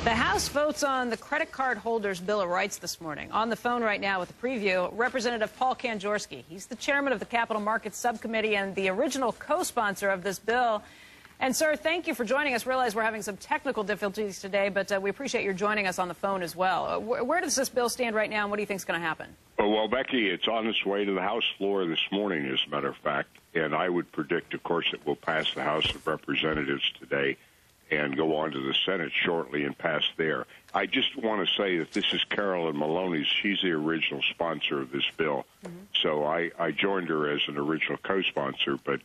The House votes on the credit card holders' Bill of Rights this morning. On the phone right now with a preview, Representative Paul Kanjorski. He's the chairman of the Capital Markets Subcommittee and the original co-sponsor of this bill. And, sir, thank you for joining us. Realize we're having some technical difficulties today, but we appreciate your joining us on the phone as well. Where does this bill stand right now, and what do you think is going to happen? Well, Becky, it's on its way to the House floor this morning, as a matter of fact. And I would predict, of course, it will pass the House of Representatives today and go on to the Senate shortly and pass there. I just want to say that this is Carolyn Maloney's. She's the original sponsor of this bill. So I joined her as an original co-sponsor, but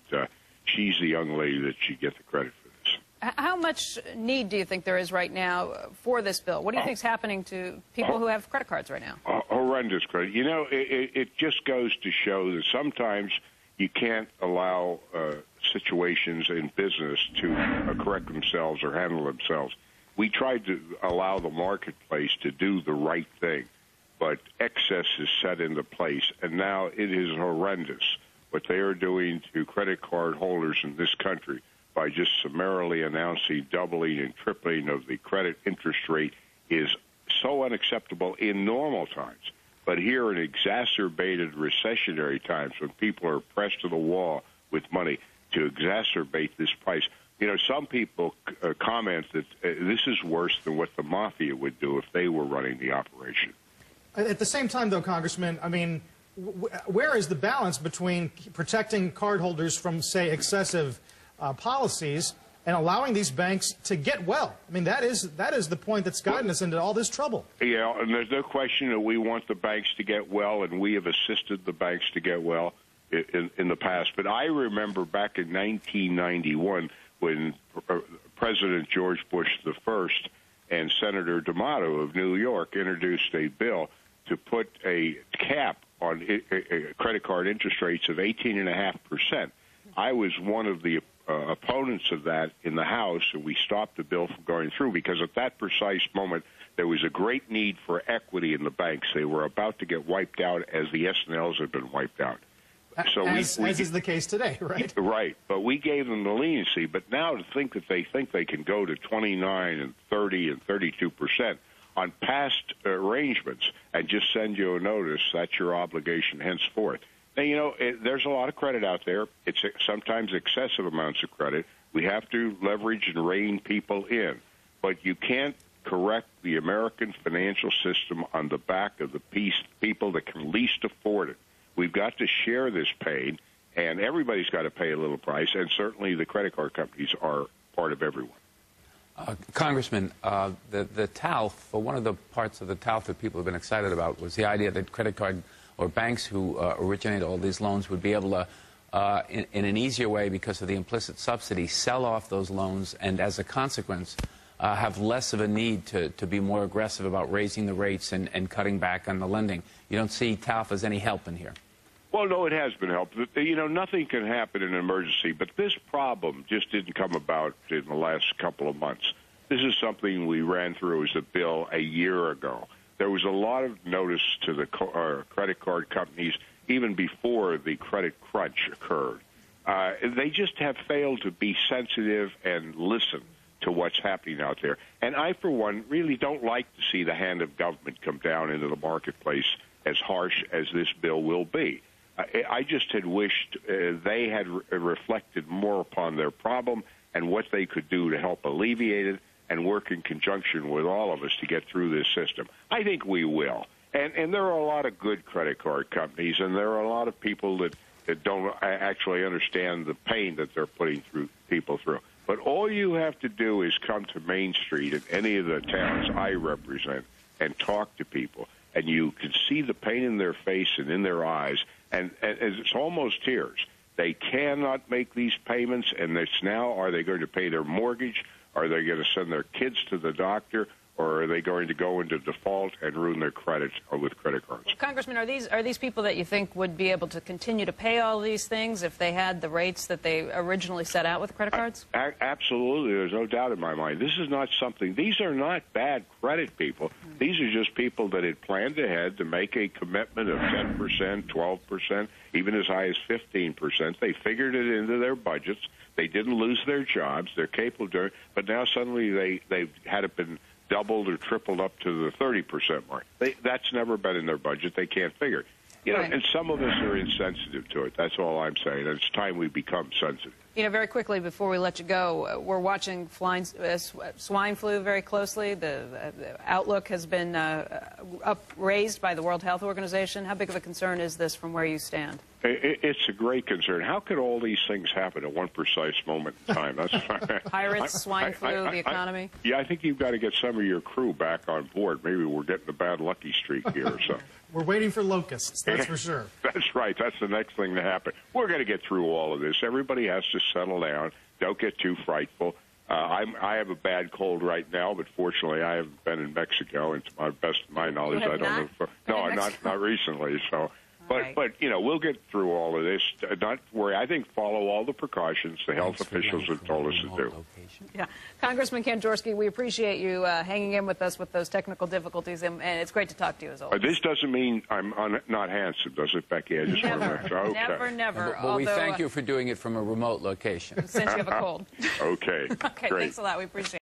she's the young lady that should get the credit for this. How much need do you think there is right now for this bill? What do you think is happening to people who have credit cards right now? Horrendous credit. You know, it just goes to show that sometimes you can't allow situations in business to correct themselves or handle themselves. We tried to allow the marketplace to do the right thing, but excess is set into place, and now it is horrendous what they are doing to credit card holders in this country by just summarily announcing doubling and tripling of the credit interest rate is so unacceptable in normal times. But here in exacerbated recessionary times, when people are pressed to the wall with money, to exacerbate this price. You know, some people comment that this is worse than what the mafia would do if they were running the operation. At the same time, though, Congressman, I mean, where is the balance between protecting cardholders from, say, excessive policies and allowing these banks to get well? I mean, that is the point that's gotten us into all this trouble. Yeah, and there's no question that we want the banks to get well, and we have assisted the banks to get well in the past. But I remember back in 1991 when President George Bush I and Senator D'Amato of New York introduced a bill to put a cap on credit card interest rates of 18.5%. I was one of the opponents of that in the House, and we stopped the bill from going through because at that precise moment there was a great need for equity in the banks. They were about to get wiped out as the S&Ls had been wiped out. So as is the case today, right? Right, but we gave them the leniency. But now to think that they can go to 29 and 30 and 32% on past arrangements and just send you a notice, that's your obligation henceforth. Now, you know, there's a lot of credit out there. It's sometimes excessive amounts of credit. We have to leverage and rein people in. But you can't correct the American financial system on the back of the people that can least afford it. We've got to share this pain, and everybody's got to pay a little price, and certainly the credit card companies are part of everyone. Congressman, the TALF, one of the parts of the TALF that people have been excited about was the idea that credit card or banks who originate all these loans would be able to, in an easier way because of the implicit subsidy, sell off those loans and, as a consequence, have less of a need to be more aggressive about raising the rates and cutting back on the lending. You don't see TALF as any help in here? Well, no, it has been helped. You know, nothing can happen in an emergency, but this problem just didn't come about in the last couple of months. This is something we ran through as a bill a year ago. There was a lot of notice to the credit card companies even before the credit crunch occurred. They just have failed to be sensitive and listen to what's happening out there. And I, for one, really don't like to see the hand of government come down into the marketplace as harsh as this bill will be. I just had wished they had reflected more upon their problem and what they could do to help alleviate it and work in conjunction with all of us to get through this system. I think we will. And there are a lot of good credit card companies, and there are a lot of people that don't actually understand the pain that they're putting people through. But all you have to do is come to Main Street in any of the towns I represent and talk to people, and you can see the pain in their face and in their eyes, and it's almost tears. They cannot make these payments, and it's now, are they going to pay their mortgage? Are they going to send their kids to the doctor? Or are they going to go into default and ruin their credit with credit cards? Well, Congressman, are these people that you think would be able to continue to pay all these things if they had the rates that they originally set out with credit cards? Absolutely. There's no doubt in my mind. This is not something, these are not bad credit people. These are just people that had planned ahead to make a commitment of 10%, 12%, even as high as 15%. They figured it into their budgets. They didn't lose their jobs. They're capable of doing it. But now suddenly they've had it been doubled or tripled up to the 30% mark. That's never been in their budget. They can't figure. You know, right. And some of us are insensitive to it. That's all I'm saying. And it's time we become sensitive. You know, very quickly before we let you go, we're watching swine flu very closely. The outlook has been raised by the World Health Organization. How big of a concern is this from where you stand? It's a great concern. How could all these things happen at one precise moment in time? That's Pirates, swine flu, the economy? I think you've got to get some of your crew back on board. Maybe we're getting a bad lucky streak here or something. We're waiting for locusts, that's for sure. That's right. That's the next thing to happen. We're going to get through all of this. Everybody has to settle down. Don't get too frightful. I have a bad cold right now, but fortunately I haven't been in Mexico, and to my best of my knowledge, I don't know. No, not recently. So, but you know, we'll get through all of this. Not worry. I think follow all the precautions the health officials have told us to do. Yeah, Congressman Kanjorski, we appreciate you hanging in with us with those technical difficulties, and it's great to talk to you as always. This doesn't mean I'm not handsome, does it, Becky? I just want to make sure. Okay. Never. Well, we thank you for doing it from a remote location. Since you have a cold. Okay. Okay, Great. thanks a lot. We appreciate it.